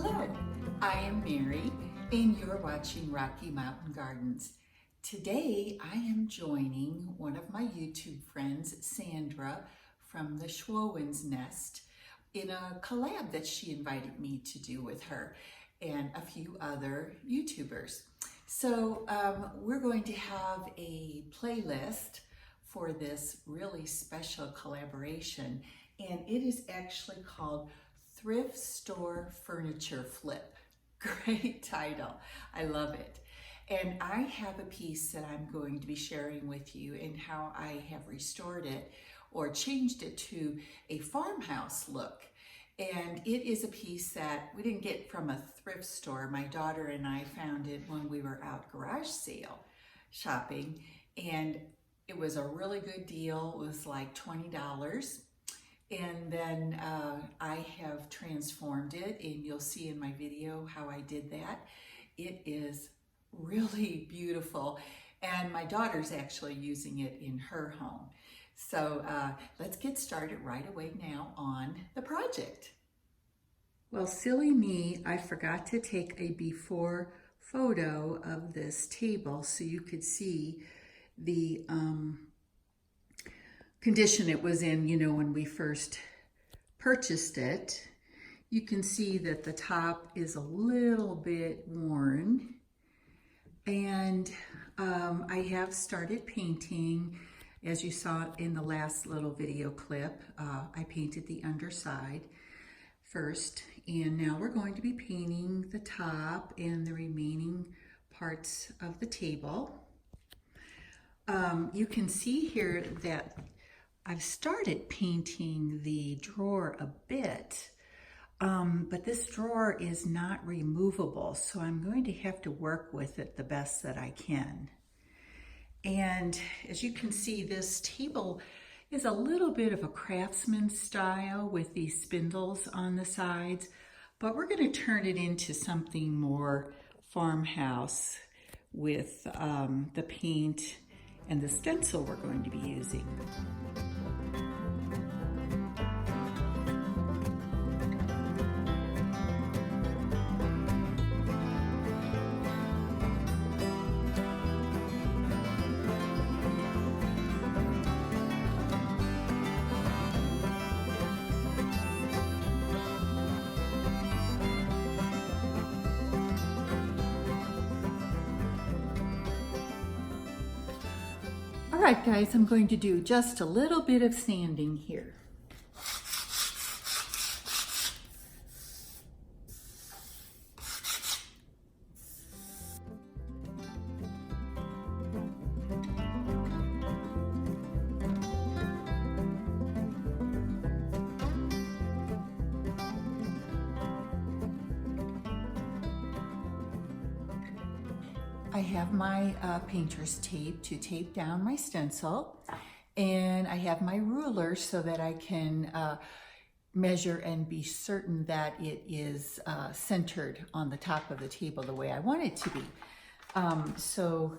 Hello, I am Mary and you're watching Rocky Mountain Gardens. Today I am joining one of my YouTube friends, Sandra from the Schwowen's Nest, in a collab that she invited me to do with her and a few other YouTubers. So we're going to have a playlist for this really special collaboration, and it is actually called Thrift Store Furniture Flip. Great title. I love it. And I have a piece that I'm going to be sharing with you and how I have restored it or changed it to a farmhouse look. And it is a piece that we didn't get from a thrift store. My daughter and I found it when we were out garage sale shopping, and it was a really good deal. It was like $20. And then I have transformed it, and you'll see in my video how I did that. It is really beautiful, and my daughter's actually using it in her home. So let's get started right away now on the project. Well, silly me, I forgot to take a before photo of this table so you could see the condition it was in, you know, when we first purchased it. You can see that the top is a little bit worn, and I have started painting. As you saw in the last little video clip, I painted the underside first, and now we're going to be painting the top and the remaining parts of the table. You can see here that I've started painting the drawer a bit, but this drawer is not removable, so I'm going to have to work with it the best that I can. And as you can see, this table is a little bit of a craftsman style with these spindles on the sides, but we're going to turn it into something more farmhouse with the paint and the stencil we're going to be using. All right, guys, I'm going to do just a little bit of sanding here. I have my painter's tape to tape down my stencil, and I have my ruler so that I can measure and be certain that it is centered on the top of the table the way I want it to be. So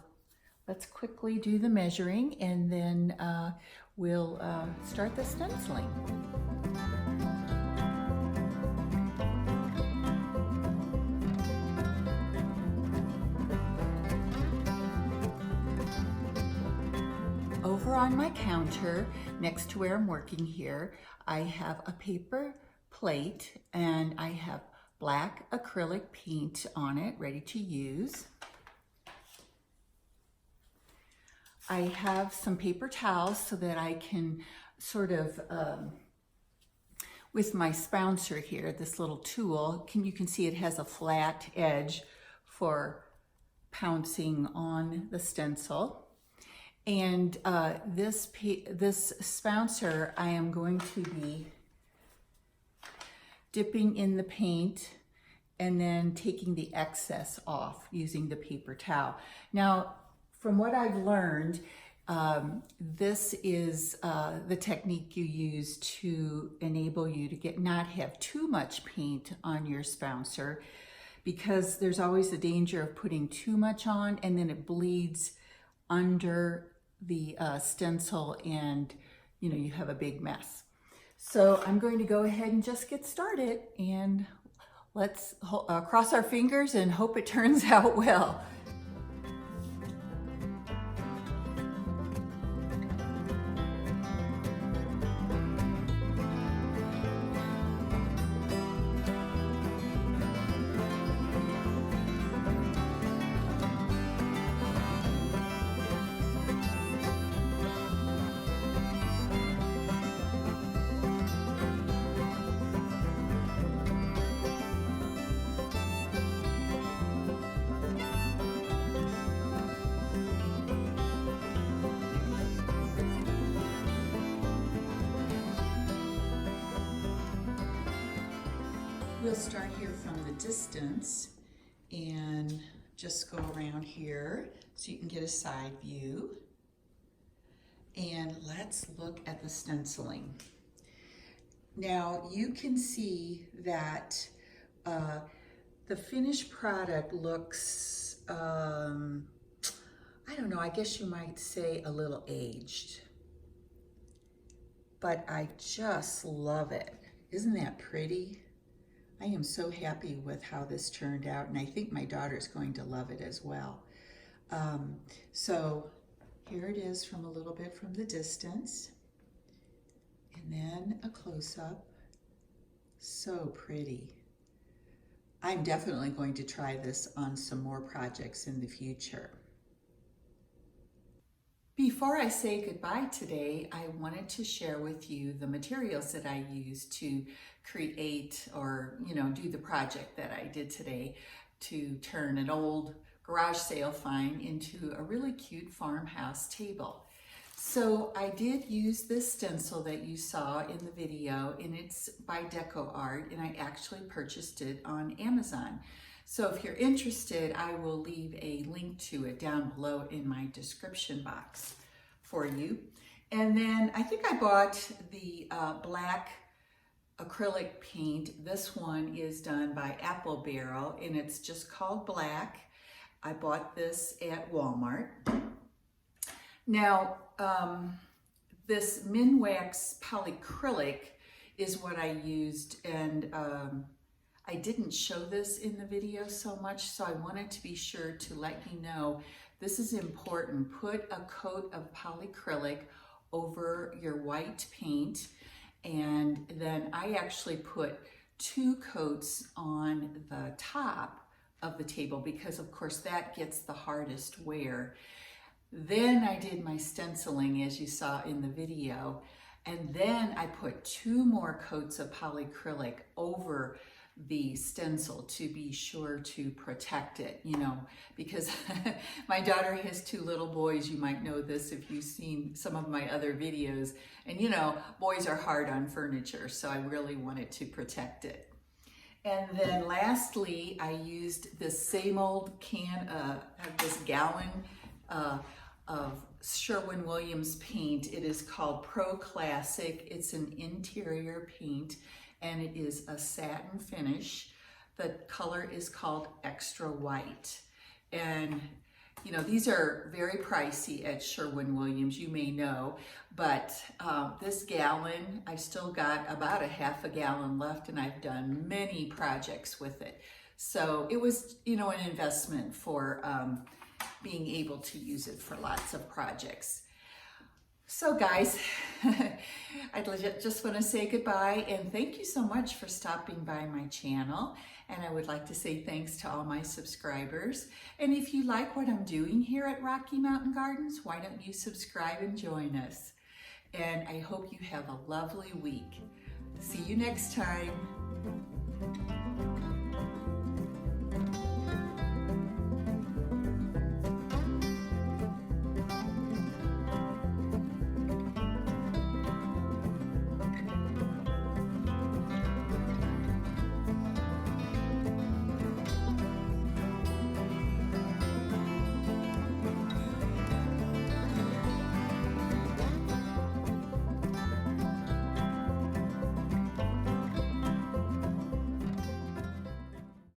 let's quickly do the measuring, and then we'll start the stenciling. Over on my counter, next to where I'm working here, I have a paper plate, and I have black acrylic paint on it, ready to use. I have some paper towels so that I can sort of, with my spouncer here, this little tool, you can see it has a flat edge for pouncing on the stencil. And this spouncer, I am going to be dipping in the paint and then taking the excess off using the paper towel. Now, from what I've learned, this is the technique you use to enable you to not have too much paint on your spouncer, because there's always the danger of putting too much on and then it bleeds under the stencil, and you have a big mess. So I'm going to go ahead and just get started, and Let's cross our fingers and hope it turns out well. We'll start here from the distance and just go around here so you can get a side view. And let's look at the stenciling. Now you can see that the finished product looks, I don't know, I guess you might say a little aged. But I just love it. Isn't that pretty? I am so happy with how this turned out, and I think my daughter's going to love it as well. So here it is from a little bit from the distance, and then a close-up. So pretty. I'm definitely going to try this on some more projects in the future. Before I say goodbye today, I wanted to share with you the materials that I used to create or, do the project that I did today to turn an old garage sale find into a really cute farmhouse table. So I did use this stencil that you saw in the video, and it's by Decor, and I actually purchased it on Amazon. So if you're interested, I will leave a link to it down below in my description box for you. And then I think I bought the black acrylic paint. This one is done by Apple Barrel, and it's just called Black. I bought this at Walmart. Now, this Minwax polycrylic is what I used, and I didn't show this in the video so much, so I wanted to be sure to let you know this is important. Put a coat of polycrylic over your white paint, and then I actually put 2 coats on the top of the table because, of course, that gets the hardest wear. Then I did my stenciling, as you saw in the video, and then I put 2 more coats of polycrylic over the stencil to be sure to protect it, because my daughter has 2 little boys. You might know this if you've seen some of my other videos, and boys are hard on furniture, so I really wanted to protect it. And then lastly, I used this same old can, this gallon of Sherwin-Williams paint. It is called Pro Classic. It's an interior paint, and it is a satin finish. The color is called Extra White. And these are very pricey at Sherwin-Williams, you may know, but this gallon, I still got about a half a gallon left, and I've done many projects with it. So it was, an investment for being able to use it for lots of projects. So guys, I just want to say goodbye, and thank you so much for stopping by my channel. And I would like to say thanks to all my subscribers. And if you like what I'm doing here at Rocky Mountain Gardens, why don't you subscribe and join us? And I hope you have a lovely week. See you next time.